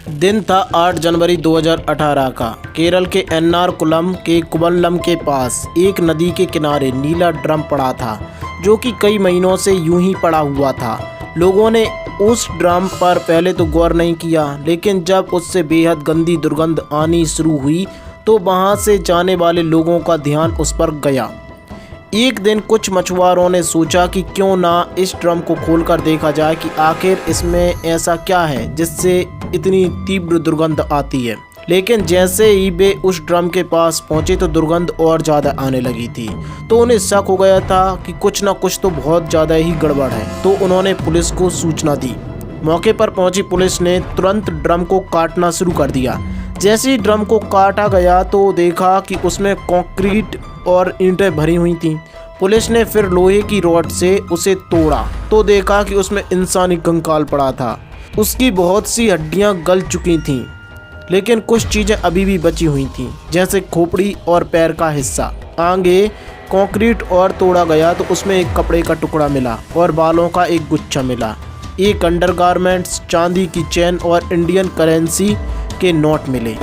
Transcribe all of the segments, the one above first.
दिन था 8 जनवरी 2018 का। केरल के एर्नाकुलम के कुवलम के पास एक नदी के किनारे नीला ड्रम पड़ा था, जो कि कई महीनों से यूं ही पड़ा हुआ था। लोगों ने उस ड्रम पर पहले तो गौर नहीं किया, लेकिन जब उससे बेहद गंदी दुर्गंध आनी शुरू हुई तो वहां से जाने वाले लोगों का ध्यान उस पर गया। एक दिन कुछ मछुआरों ने सोचा कि क्यों ना इस ड्रम को खोलकर देखा जाए कि आखिर इसमें ऐसा क्या है जिससे इतनी तीव्र दुर्गंध आती है। लेकिन जैसे ही वे उस ड्रम के पास पहुंचे तो दुर्गंध और ज़्यादा आने लगी थी। तो उन्हें शक हो गया था कि कुछ ना कुछ तो बहुत ज़्यादा ही गड़बड़ है। तो उन्होंने पुलिस को सूचना दी। मौके पर पहुंची पुलिस ने तुरंत ड्रम को काटना शुरू कर दिया। जैसे ही ड्रम को काटा गया तो देखा कि उसमें कंक्रीट और ईंटें भरी हुई थीं। पुलिस ने फिर लोहे की रॉड से उसे तोड़ा तो देखा कि उसमें इंसानी कंकाल पड़ा था। उसकी बहुत सी हड्डियां गल चुकी थीं, लेकिन कुछ चीज़ें अभी भी बची हुई थीं, जैसे खोपड़ी और पैर का हिस्सा। आगे कंक्रीट और तोड़ा गया तो उसमें एक कपड़े का टुकड़ा मिला और बालों का एक गुच्छा मिला। एक अंडरगारमेंट्स, चांदी की चेन और इंडियन करेंसी के नोट मिले।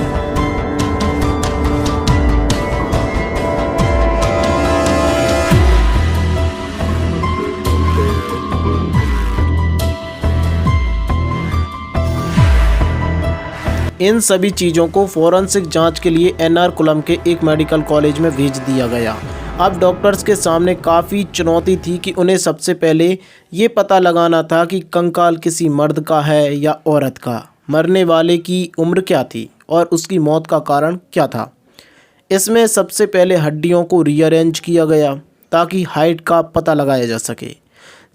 इन सभी चीज़ों को फॉरेंसिक जांच के लिए एर्नाकुलम के एक मेडिकल कॉलेज में भेज दिया गया। अब डॉक्टर्स के सामने काफ़ी चुनौती थी कि उन्हें सबसे पहले ये पता लगाना था कि कंकाल किसी मर्द का है या औरत का, मरने वाले की उम्र क्या थी और उसकी मौत का कारण क्या था। इसमें सबसे पहले हड्डियों को रीअरेंज किया गया ताकि हाइट का पता लगाया जा सके।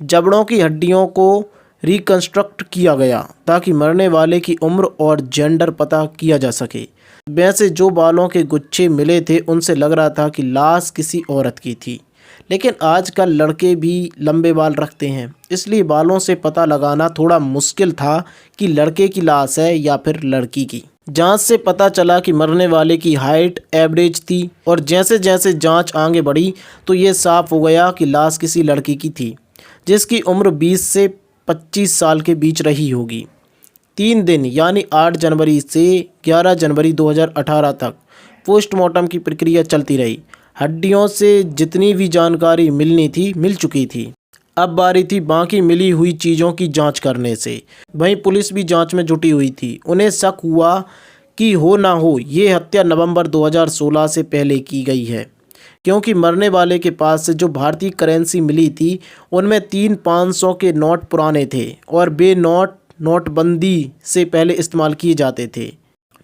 जबड़ों की हड्डियों को रिकंस्ट्रक्ट किया गया ताकि मरने वाले की उम्र और जेंडर पता किया जा सके। वैसे जो बालों के गुच्छे मिले थे उनसे लग रहा था कि लाश किसी औरत की थी, लेकिन आजकल लड़के भी लंबे बाल रखते हैं, इसलिए बालों से पता लगाना थोड़ा मुश्किल था कि लड़के की लाश है या फिर लड़की की। जांच से पता चला कि मरने वाले की हाइट एवरेज थी और जैसे जैसे जांच आगे बढ़ी तो ये साफ हो गया कि लाश किसी लड़की की थी, जिसकी उम्र 20 से 25 साल के बीच रही होगी। 3 दिन यानी 8 जनवरी से 11 जनवरी 2018 तक पोस्टमार्टम की प्रक्रिया चलती रही। हड्डियों से जितनी भी जानकारी मिलनी थी मिल चुकी थी। अब बारी थी बाकी मिली हुई चीज़ों की जांच करने से। वहीं पुलिस भी जांच में जुटी हुई थी। उन्हें शक हुआ कि हो ना हो ये हत्या नवंबर 2016 से पहले की गई है, क्योंकि मरने वाले के पास से जो भारतीय करेंसी मिली थी उनमें 3 500 के नोट पुराने थे और वे नोटबंदी से पहले इस्तेमाल किए जाते थे।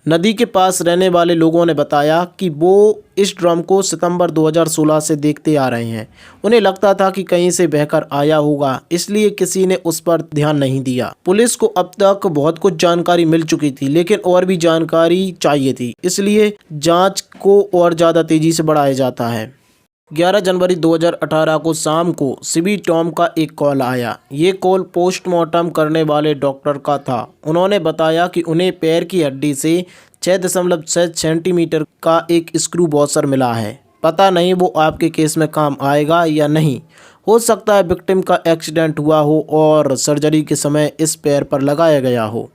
नदी के पास रहने वाले लोगों ने बताया कि वो इस ड्रम को सितंबर 2016 से देखते आ रहे हैं। उन्हें लगता था कि कहीं से बहकर आया होगा, इसलिए किसी ने उस पर ध्यान नहीं दिया। पुलिस को अब तक बहुत कुछ जानकारी मिल चुकी थी, लेकिन और भी जानकारी चाहिए थी, इसलिए जांच को और ज़्यादा तेज़ी से बढ़ाया जाता है। 11 जनवरी 2018 को शाम को सिबी टॉम का एक कॉल आया। ये कॉल पोस्टमार्टम करने वाले डॉक्टर का था। उन्होंने बताया कि उन्हें पैर की हड्डी से 6.6 सेंटीमीटर का एक स्क्रू वॉशर मिला है। पता नहीं वो आपके केस में काम आएगा या नहीं। हो सकता है विक्टिम का एक्सीडेंट हुआ हो और सर्जरी के समय इस पैर पर लगाया गया हो।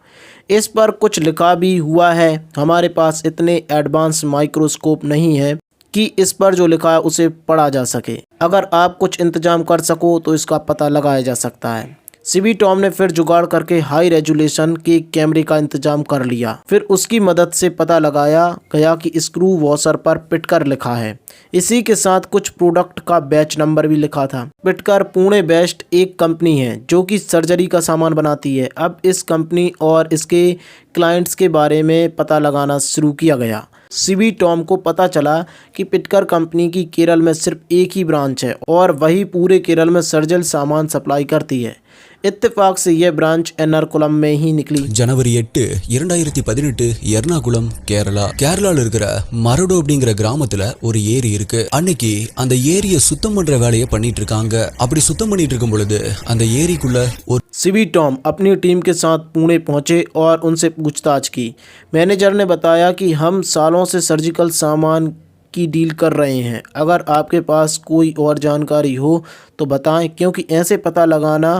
इस पर कुछ लिखा भी हुआ है। हमारे पास इतने एडवांस माइक्रोस्कोप नहीं है कि इस पर जो लिखा है उसे पढ़ा जा सके। अगर आप कुछ इंतजाम कर सको तो इसका पता लगाया जा सकता है। सिबी टॉम ने फिर जुगाड़ करके हाई रेजोल्यूशन के कैमरे का इंतजाम कर लिया। फिर उसकी मदद से पता लगाया गया कि स्क्रू वॉशर पर पिटकर लिखा है। इसी के साथ कुछ प्रोडक्ट का बैच नंबर भी लिखा था। पिटकर पुणे बेस्ट एक कंपनी है जो कि सर्जरी का सामान बनाती है। अब इस कंपनी और इसके क्लाइंट्स के बारे में पता लगाना शुरू किया गया। सिबी टॉम को पता चला कि पिटकर कंपनी की केरल में सिर्फ एक ही ब्रांच है और वही पूरे केरल में सर्जिकल सामान सप्लाई करती है। इत्तेफाक से यह ब्रांच एर्नाकुलम में ही निकली। ஜனவரி 8 2018 எர்ணாகுளம் கேரளால இருக்கிற மரடோ அப்படிங்கிற கிராமத்துல ஒரு ஏரி இருக்கு. அன்னைக்கு அந்த ஏரியை சுத்தம் பண்ற வேலையை பண்ணிட்டு இருக்காங்க. அப்படி சுத்தம் பண்ணிட்டு இருக்கும் பொழுது அந்த ஏரிக்குள்ள ஒரு सिबी टॉम अपनी टीम के साथ पुणे पहुंचे और उनसे पूछताछ की। मैनेजर ने बताया कि हम सालों से सर्जिकल सामान की डील कर रहे हैं। अगर आपके पास कोई और जानकारी हो तो बताएं, क्योंकि ऐसे पता लगाना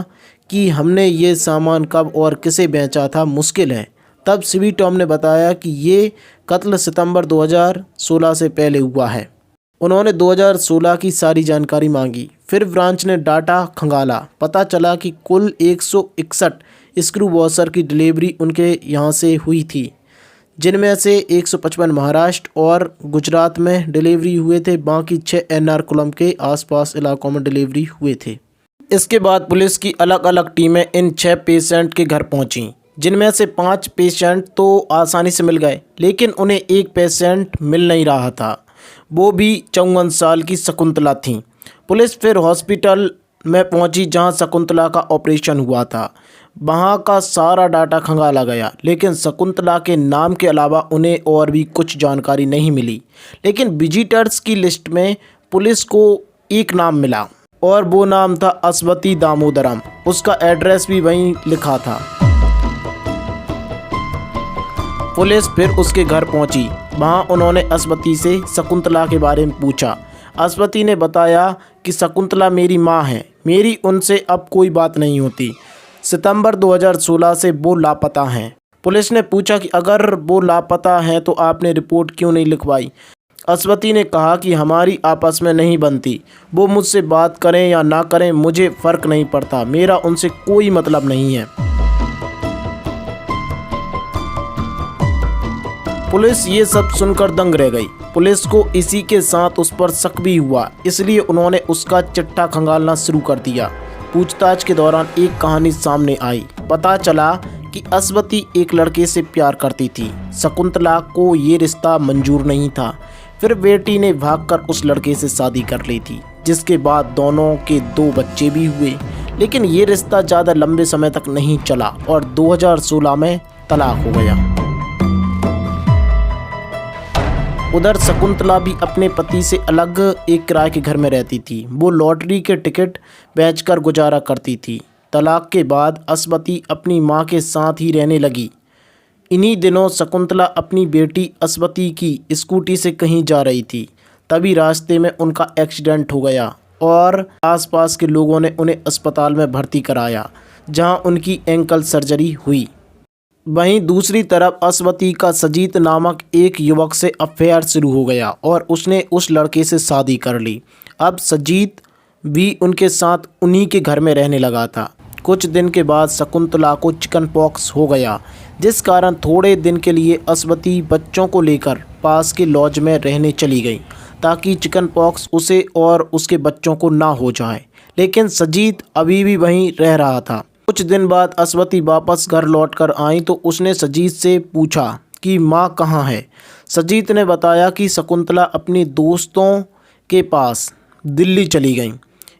कि हमने ये सामान कब और किसे बेचा था मुश्किल है। तब सीबी टॉम ने बताया कि ये कत्ल सितंबर 2016 से पहले हुआ है। उन्होंने 2016 की सारी जानकारी मांगी। फिर ब्रांच ने डाटा खंगाला। पता चला कि कुल 161 स्क्रू वॉशर की डिलीवरी उनके यहाँ से हुई थी, जिनमें से 155 महाराष्ट्र और गुजरात में डिलीवरी हुए थे। बाकी 6 एर्नाकुलम के आसपास इलाकों में डिलीवरी हुए थे। इसके बाद पुलिस की अलग अलग टीमें इन 6 पेशेंट के घर पहुंची, जिनमें से 5 पेशेंट तो आसानी से मिल गए, लेकिन उन्हें एक पेशेंट मिल नहीं रहा था। वो भी 54 साल की शकुंतला थी। पुलिस फिर हॉस्पिटल में पहुंची जहां शकुंतला का ऑपरेशन हुआ था। वहां का सारा डाटा खंगाला गया, लेकिन शकुंतला के नाम के अलावा उन्हें और भी कुछ जानकारी नहीं मिली। लेकिन विजिटर्स की लिस्ट में पुलिस को एक नाम मिला और वो नाम था अस्वती दामोदरम। उसका एड्रेस भी वहीं लिखा था। पुलिस फिर उसके घर पहुंची। वहां उन्होंने अस्वती से शकुंतला के बारे में पूछा। अस्वती ने बताया कि शकुंतला मेरी मां है, मेरी उनसे अब कोई बात नहीं होती। सितंबर 2016 से वो लापता हैं। पुलिस ने पूछा कि अगर वो लापता हैं तो आपने रिपोर्ट क्यों नहीं लिखवाई। अस्वती ने कहा कि हमारी आपस में नहीं बनती, वो मुझसे बात करें या ना करें मुझे फ़र्क नहीं पड़ता, मेरा उनसे कोई मतलब नहीं है। पुलिस ये सब सुनकर दंग रह गई। पुलिस को इसी के साथ उस पर शक भी हुआ, इसलिए उन्होंने उसका चिट्ठा खंगालना शुरू कर दिया। पूछताछ के दौरान एक कहानी सामने आई। पता चला कि अस्वती एक लड़के से प्यार करती थी। शकुंतला को ये रिश्ता मंजूर नहीं था। फिर बेटी ने भागकर उस लड़के से शादी कर ली थी, जिसके बाद दोनों के 2 बच्चे भी हुए। लेकिन ये रिश्ता ज़्यादा लंबे समय तक नहीं चला और 2016 में तलाक हो गया। उधर शकुंतला भी अपने पति से अलग एक किराए के घर में रहती थी। वो लॉटरी के टिकट बेचकर गुजारा करती थी। तलाक के बाद अस्वती अपनी मां के साथ ही रहने लगी। इन्हीं दिनों शकुंतला अपनी बेटी अस्वती की स्कूटी से कहीं जा रही थी। तभी रास्ते में उनका एक्सीडेंट हो गया और आसपास के लोगों ने उन्हें अस्पताल में भर्ती कराया, जहां उनकी एंकल सर्जरी हुई। वहीं दूसरी तरफ अस्वती का सजीत नामक एक युवक से अफेयर शुरू हो गया और उसने उस लड़के से शादी कर ली। अब सजीत भी उनके साथ उन्हीं के घर में रहने लगा था। कुछ दिन के बाद शकुंतला को चिकन पॉक्स हो गया, जिस कारण थोड़े दिन के लिए अस्वती बच्चों को लेकर पास के लॉज में रहने चली गई, ताकि चिकन पॉक्स उसे और उसके बच्चों को ना हो जाए। लेकिन सजीत अभी भी वहीं रह रहा था। कुछ दिन बाद अस्वती वापस घर लौटकर आई तो उसने सजीत से पूछा कि माँ कहाँ है। सजीत ने बताया कि शकुंतला अपनी दोस्तों के पास दिल्ली चली गई।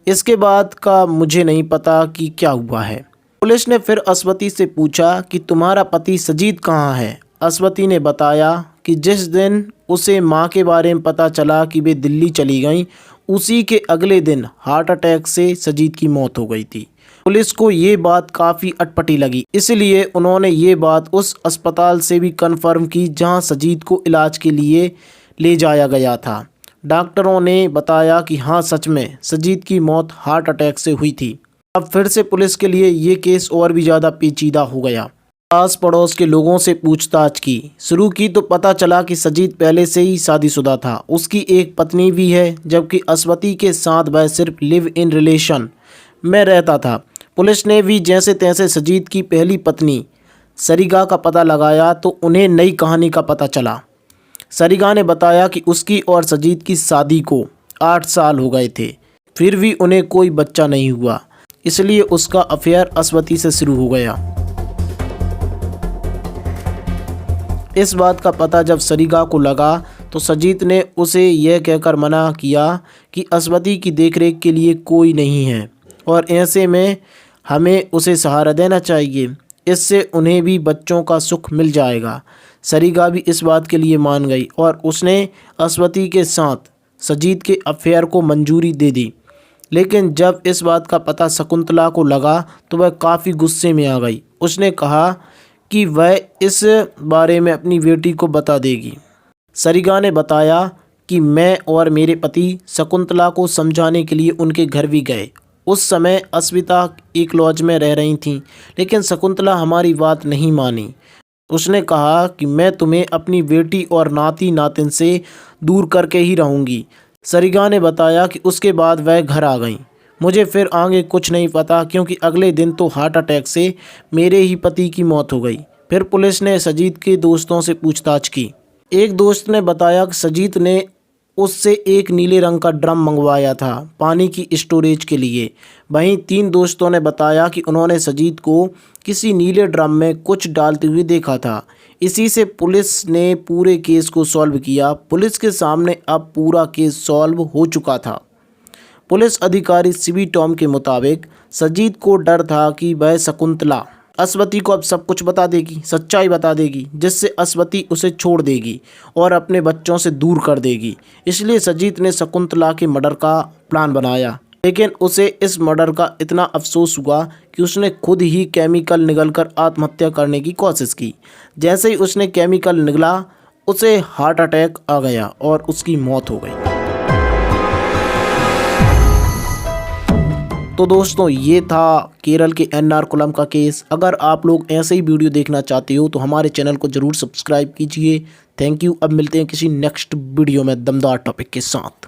इसके बाद का मुझे नहीं पता कि क्या हुआ है। पुलिस ने फिर अस्वती से पूछा कि तुम्हारा पति सजीत कहाँ है। अस्वती ने बताया कि जिस दिन उसे माँ के बारे में पता चला कि वे दिल्ली चली गईं, उसी के अगले दिन हार्ट अटैक से सजीत की मौत हो गई थी। पुलिस को ये बात काफ़ी अटपटी लगी, इसलिए उन्होंने ये बात उस अस्पताल से भी कन्फर्म की जहां सजीत को इलाज के लिए ले जाया गया था। डॉक्टरों ने बताया कि हाँ, सच में सजीत की मौत हार्ट अटैक से हुई थी। अब फिर से पुलिस के लिए ये केस और भी ज़्यादा पेचीदा हो गया। आस पड़ोस के लोगों से पूछताछ की शुरू की तो पता चला कि सजीत पहले से ही शादीशुदा था। उसकी एक पत्नी भी है, जबकि अस्वती के साथ वह सिर्फ लिव इन रिलेशन में रहता था। पुलिस ने भी जैसे तैसे सजीत की पहली पत्नी सरिगा का पता लगाया तो उन्हें नई कहानी का पता चला। सरिगा ने बताया कि उसकी और सजीत की शादी को 8 साल हो गए थे, फिर भी उन्हें कोई बच्चा नहीं हुआ, इसलिए उसका अफेयर अस्वती से शुरू हो गया। इस बात का पता जब सरिगा को लगा तो सजीत ने उसे यह कहकर मना किया कि अस्वती की देखरेख के लिए कोई नहीं है और ऐसे में हमें उसे सहारा देना चाहिए, इससे उन्हें भी बच्चों का सुख मिल जाएगा। सरिगा भी इस बात के लिए मान गई और उसने अस्वती के साथ सजीत के अफेयर को मंजूरी दे दी। लेकिन जब इस बात का पता शकुंतला को लगा तो वह काफ़ी गुस्से में आ गई। उसने कहा कि वह इस बारे में अपनी बेटी को बता देगी। सरिगा ने बताया कि मैं और मेरे पति शकुंतला को समझाने के लिए उनके घर भी गए। उस समय अस्मिता एक लॉज में रह रही थीं, लेकिन शकुंतला हमारी बात नहीं मानी। उसने कहा कि मैं तुम्हें अपनी बेटी और नाती नातिन से दूर करके ही रहूँगी। सरिगा ने बताया कि उसके बाद वह घर आ गईं। मुझे फिर आगे कुछ नहीं पता, क्योंकि अगले दिन तो हार्ट अटैक से मेरे ही पति की मौत हो गई। फिर पुलिस ने सजीद के दोस्तों से पूछताछ की। एक दोस्त ने बताया कि सजीद ने उससे एक नीले रंग का ड्रम मंगवाया था पानी की स्टोरेज के लिए। वहीं 3 दोस्तों ने बताया कि उन्होंने सजीद को किसी नीले ड्रम में कुछ डालते हुए देखा था। इसी से पुलिस ने पूरे केस को सॉल्व किया। पुलिस के सामने अब पूरा केस सॉल्व हो चुका था। पुलिस अधिकारी सीबी टॉम के मुताबिक सजीद को डर था कि वह शकुंतला अस्वती को अब सब कुछ बता देगी, सच्चाई बता देगी, जिससे अस्वती उसे छोड़ देगी और अपने बच्चों से दूर कर देगी। इसलिए सजीद ने शकुंतला के मर्डर का प्लान बनाया। लेकिन उसे इस मर्डर का इतना अफसोस हुआ कि उसने खुद ही केमिकल निगलकर आत्महत्या करने की कोशिश की। जैसे ही उसने केमिकल निगला, उसे हार्ट अटैक आ गया और उसकी मौत हो गई। तो दोस्तों, ये था केरल के एर्नाकुलम का केस। अगर आप लोग ऐसे ही वीडियो देखना चाहते हो तो हमारे चैनल को ज़रूर सब्सक्राइब कीजिए। Thank you. अब मिलते हैं किसी नेक्स्ट वीडियो में दमदार टॉपिक के साथ।